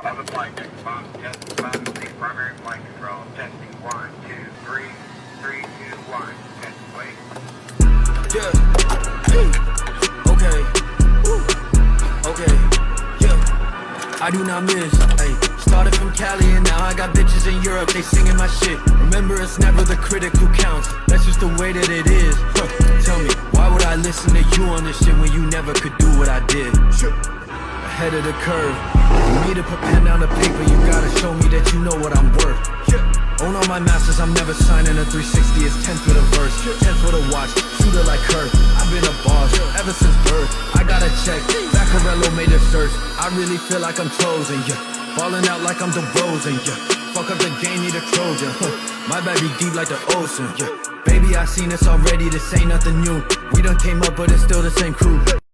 Other flight deck, bomb test, bomb the primary flight control, testing 1, 2, 3, 3, 2, 1, test, wait. Yeah. Okay. Okay. Yeah. I do not miss. Ay. Started from Cali and now I got bitches in Europe. They singing my shit. Remember, it's never the critic who counts. That's just the way that it is. Tell me, why would I listen to you on this shit when you never could do what I did? Ahead of the curve. For me to put pen down the paper, you gotta show me that you know what I'm worth. Own all my masters, I'm never signing a 360. It's 10 for the verse, 10 for the watch. Shooter like her, I've been a boss ever since birth. I got a check, Vaccarello made a search. I really feel like I'm chosen, yeah. Falling out like I'm DeRozan, yeah. Fuck up the game, need a Trojan, My bad be deep like the ocean, yeah. Baby, I seen this already, this ain't nothing new. We done came up, but it's still the same crew.